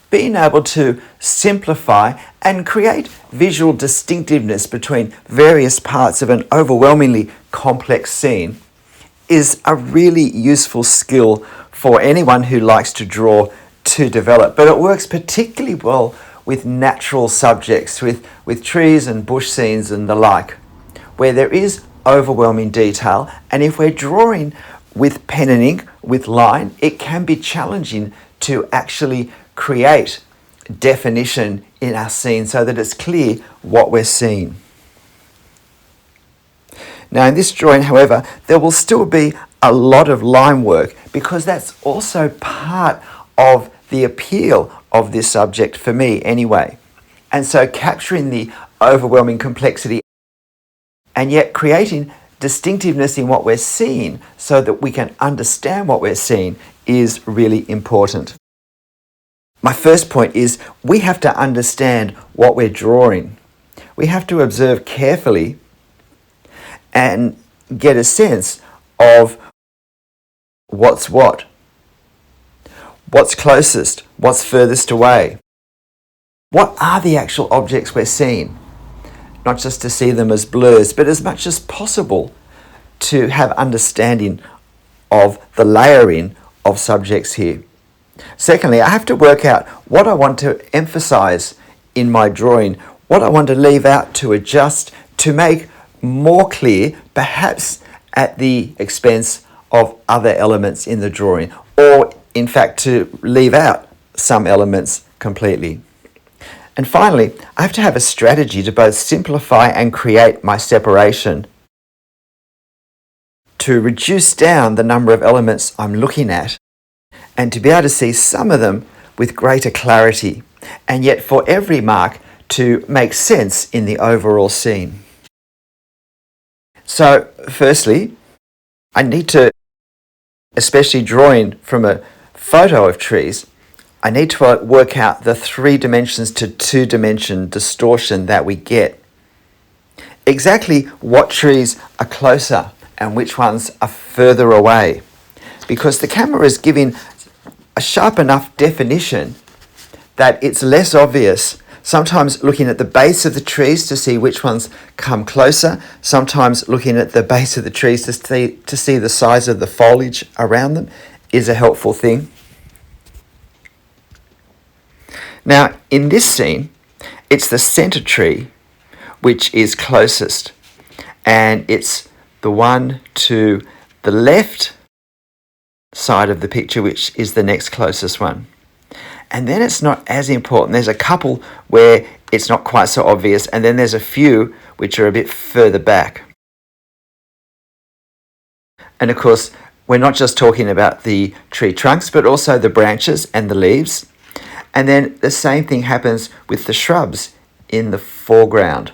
being able to simplify and create visual distinctiveness between various parts of an overwhelmingly complex scene is a really useful skill for anyone who likes to draw to develop. But it works particularly well with natural subjects, with trees and bush scenes and the like, where there is overwhelming detail. And if we're drawing with pen and ink, with line, it can be challenging to actually create definition in our scene so that it's clear what we're seeing. Now in this drawing, however, there will still be a lot of line work because that's also part of the appeal of this subject for me anyway. And so capturing the overwhelming complexity and yet creating distinctiveness in what we're seeing so that we can understand what we're seeing is really important. My first point is we have to understand what we're drawing. We have to observe carefully and get a sense of what's what, what's closest, what's furthest away. What are the actual objects we're seeing? Not just to see them as blurs, but as much as possible to have understanding of the layering of subjects here. Secondly, I have to work out what I want to emphasize in my drawing, what I want to leave out to adjust to make more clear, perhaps at the expense of other elements in the drawing, or in fact to leave out some elements completely. And finally, I have to have a strategy to both simplify and create my separation, to reduce down the number of elements I'm looking at, and to be able to see some of them with greater clarity, and yet for every mark to make sense in the overall scene. So firstly, I need to, especially drawing from a photo of trees, I need to work out the 3 dimensions to 2 dimension distortion that we get. Exactly what trees are closer and which ones are further away, because the camera is giving a sharp enough definition that it's less obvious. Sometimes looking at the base of the trees to see which ones come closer, sometimes looking at the base of the trees to see the size of the foliage around them is a helpful thing. Now in this scene, it's the center tree which is closest, and it's the one to the left side of the picture which is the next closest one. And then it's not as important. There's a couple where it's not quite so obvious, and then there's a few which are a bit further back. And of course, we're not just talking about the tree trunks, but also the branches and the leaves. And then the same thing happens with the shrubs in the foreground.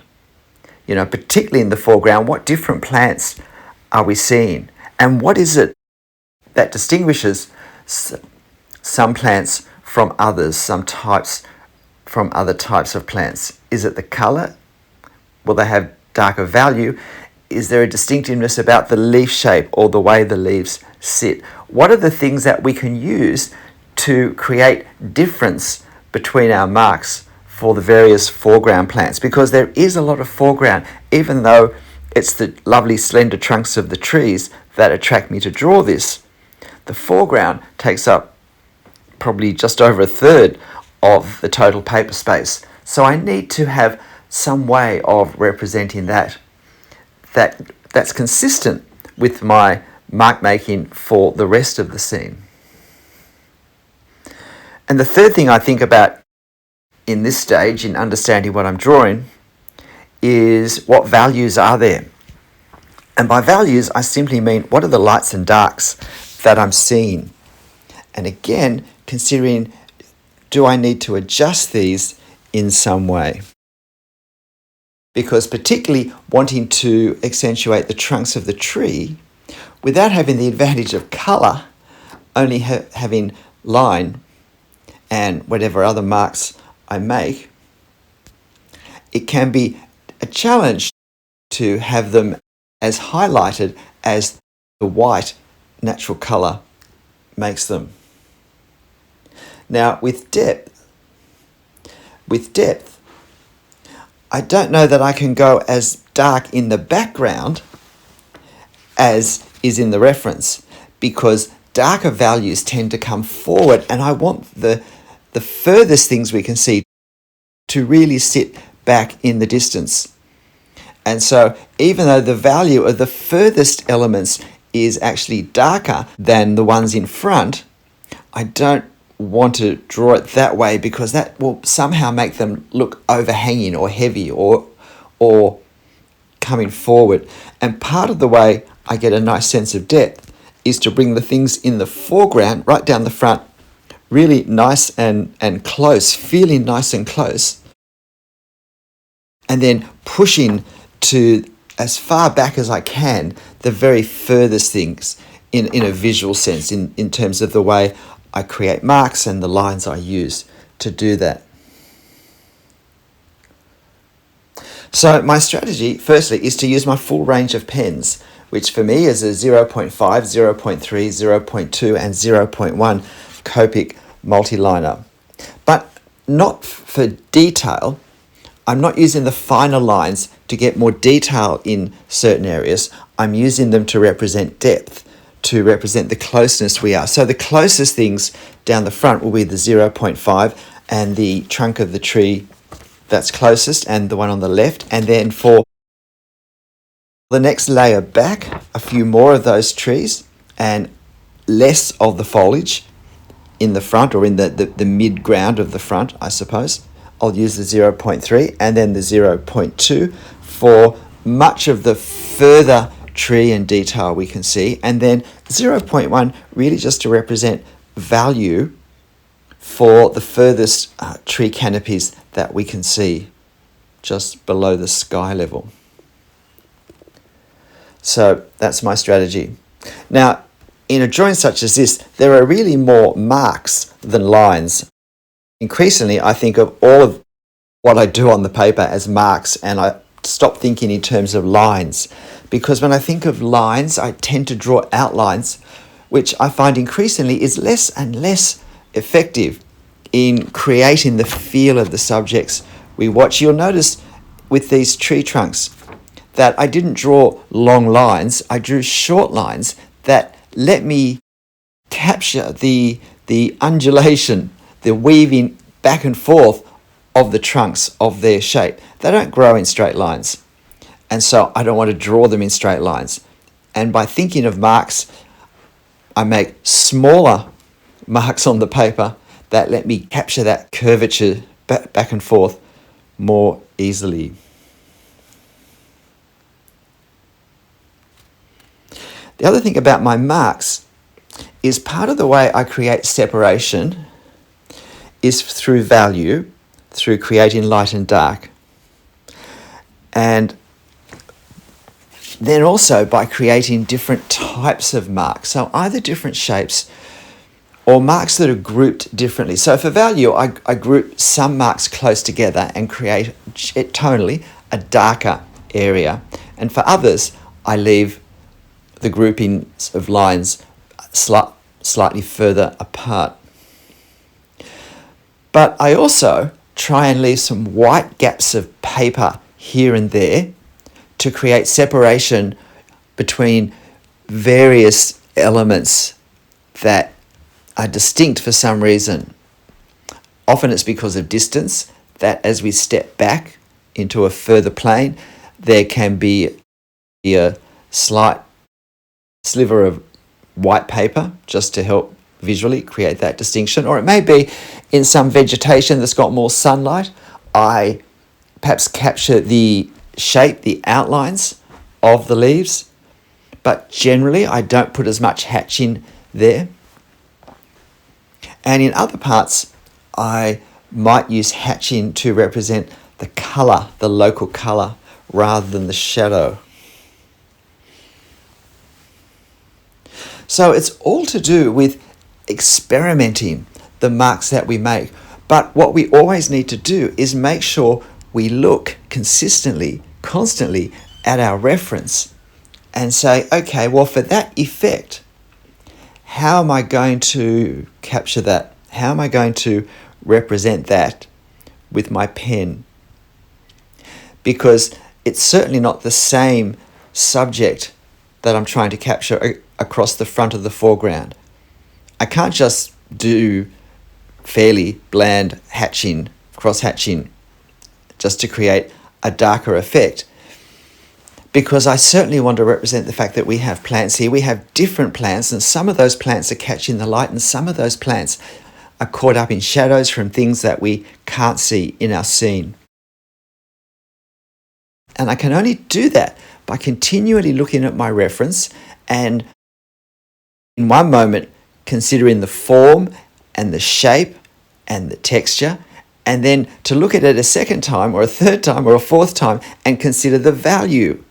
You know, particularly in the foreground, what different plants are we seeing? And what is it that distinguishes some plants from others, some types from other types of plants? Is it the color? Will they have darker value? Is there a distinctiveness about the leaf shape or the way the leaves sit? What are the things that we can use to create difference between our marks for the various foreground plants? Because there is a lot of foreground, even though it's the lovely slender trunks of the trees that attract me to draw this. The foreground takes up probably just over a third of the total paper space. So I need to have some way of representing that's consistent with my mark making for the rest of the scene. And the third thing I think about in this stage in understanding what I'm drawing is what values are there. And by values, I simply mean what are the lights and darks that I'm seeing. And again, considering, do I need to adjust these in some way? Because particularly wanting to accentuate the trunks of the tree without having the advantage of colour, only having line and whatever other marks I make, it can be a challenge to have them as highlighted as the white natural colour makes them. Now with depth, with depth. I don't know that I can go as dark in the background as is in the reference, because darker values tend to come forward, and I want the furthest things we can see to really sit back in the distance. And so even though the value of the furthest elements is actually darker than the ones in front, I don't want to draw it that way, because that will somehow make them look overhanging or heavy or coming forward. And part of the way I get a nice sense of depth is to bring the things in the foreground, right down the front, really nice and close, feeling nice and close, and then pushing to as far back as I can the very furthest things in a visual sense, in terms of the way I create marks and the lines I use to do that. So my strategy, firstly, is to use my full range of pens, which for me is a 0.5, 0.3, 0.2 and 0.1 Copic multiliner. But not for detail. I'm not using the finer lines to get more detail in certain areas. I'm using them to represent depth, to represent the closeness we are. So the closest things down the front will be the 0.5 and the trunk of the tree that's closest, and the one on the left. And then for the next layer back, a few more of those trees and less of the foliage in the front, or in the mid-ground of the front, I suppose. I'll use the 0.3 and then the 0.2 for much of the further tree and detail we can see, and then 0.1 really just to represent value for the furthest tree canopies that we can see just below the sky level. So that's my strategy. Now, in a drawing such as this, there are really more marks than lines. Increasingly, I think of all of what I do on the paper as marks, and I stop thinking in terms of lines, because when I think of lines, I tend to draw outlines, which I find increasingly is less and less effective in creating the feel of the subjects we watch. You'll notice with these tree trunks that I didn't draw long lines, I drew short lines that let me capture the undulation, the weaving back and forth of the trunks of their shape. They don't grow in straight lines, and so I don't want to draw them in straight lines. And by thinking of marks, I make smaller marks on the paper that let me capture that curvature back and forth more easily. The other thing about my marks is part of the way I create separation is through value, through creating light and dark. And then also by creating different types of marks. So either different shapes or marks that are grouped differently. So for value, I group some marks close together and create tonally a darker area. And for others, I leave the groupings of lines slightly further apart. But I also try and leave some white gaps of paper here and there to create separation between various elements that are distinct for some reason. Often it's because of distance, that as we step back into a further plane, there can be a slight sliver of white paper just to help visually create that distinction. Or it may be in some vegetation that's got more sunlight, I perhaps capture the shape, the outlines of the leaves, but generally I don't put as much hatching there. And in other parts, I might use hatching to represent the colour, the local colour, rather than the shadow. So it's all to do with experimenting the marks that we make. But what we always need to do is make sure we look consistently, constantly at our reference and say, okay, well, for that effect, how am I going to capture that? How am I going to represent that with my pen, because it's certainly not the same subject that I'm trying to capture across the front of the foreground. I can't just do fairly bland hatching, cross-hatching, just to create a darker effect, because I certainly want to represent the fact that we have plants here. We have different plants, and some of those plants are catching the light, and some of those plants are caught up in shadows from things that we can't see in our scene. And I can only do that by continually looking at my reference and in one moment considering the form and the shape and the texture, and then to look at it a second time or a third time or a fourth time and consider the value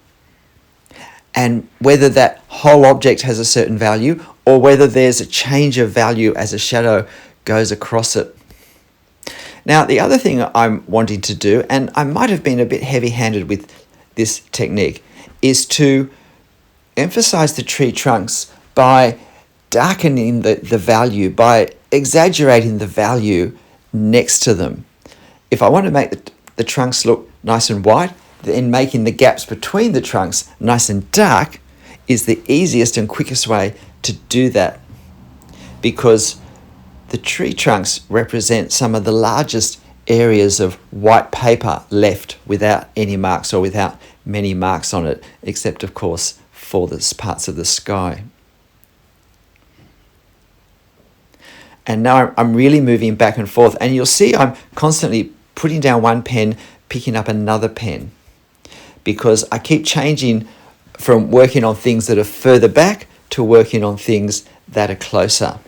and whether that whole object has a certain value or whether there's a change of value as a shadow goes across it. Now, the other thing I'm wanting to do, and I might have been a bit heavy-handed with this technique, is to emphasize the tree trunks by darkening the value, by exaggerating the value next to them. If I want to make the trunks look nice and white, then making the gaps between the trunks nice and dark is the easiest and quickest way to do that, because the tree trunks represent some of the largest areas of white paper left without any marks or without many marks on it, except of course for the parts of the sky. And now I'm really moving back and forth, and you'll see I'm constantly putting down one pen, picking up another pen, because I keep changing from working on things that are further back to working on things that are closer.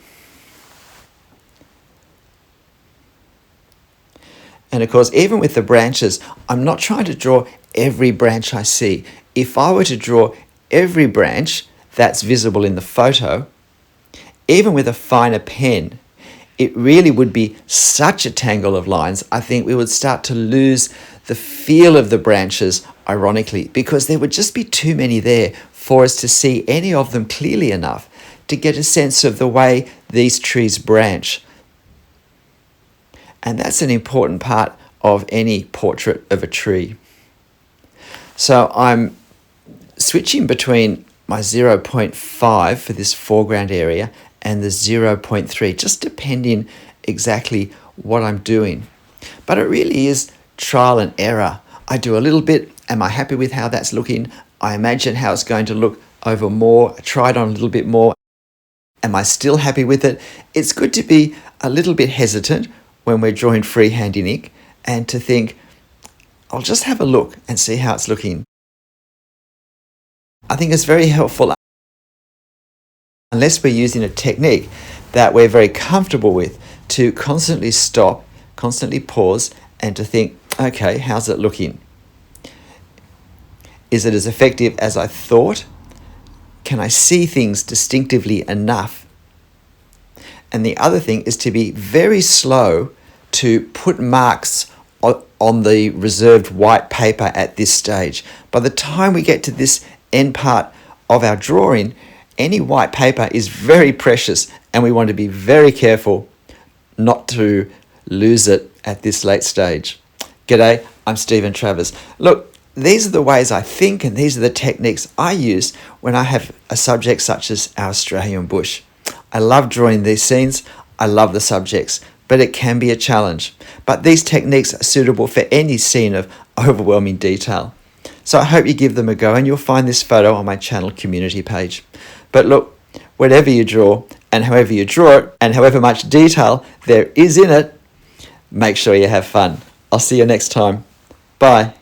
And of course, even with the branches, I'm not trying to draw every branch I see. If I were to draw every branch that's visible in the photo, even with a finer pen, it really would be such a tangle of lines. I think we would start to lose the feel of the branches, ironically, because there would just be too many there for us to see any of them clearly enough to get a sense of the way these trees branch. And that's an important part of any portrait of a tree. So I'm switching between my 0.5 for this foreground area and the 0.3, just depending exactly what I'm doing. But it really is trial and error. I do a little bit. Am I happy with how that's looking? I imagine how it's going to look over more. I try it on a little bit more. Am I still happy with it? It's good to be a little bit hesitant when we're drawing freehand in ink and to think, I'll just have a look and see how it's looking. I think it's very helpful, unless we're using a technique that we're very comfortable with, to constantly stop, constantly pause, and to think, okay, how's it looking? Is it as effective as I thought? Can I see things distinctively enough? And the other thing is to be very slow to put marks on the reserved white paper at this stage. By the time we get to this end part of our drawing, any white paper is very precious, and we want to be very careful not to lose it at this late stage. G'day, I'm Stephen Travers. Look, these are the ways I think, and these are the techniques I use when I have a subject such as our Australian bush. I love drawing these scenes. I love the subjects, but it can be a challenge. But these techniques are suitable for any scene of overwhelming detail. So I hope you give them a go, and you'll find this photo on my channel community page. But look, whatever you draw, and however you draw it, and however much detail there is in it, make sure you have fun. I'll see you next time. Bye.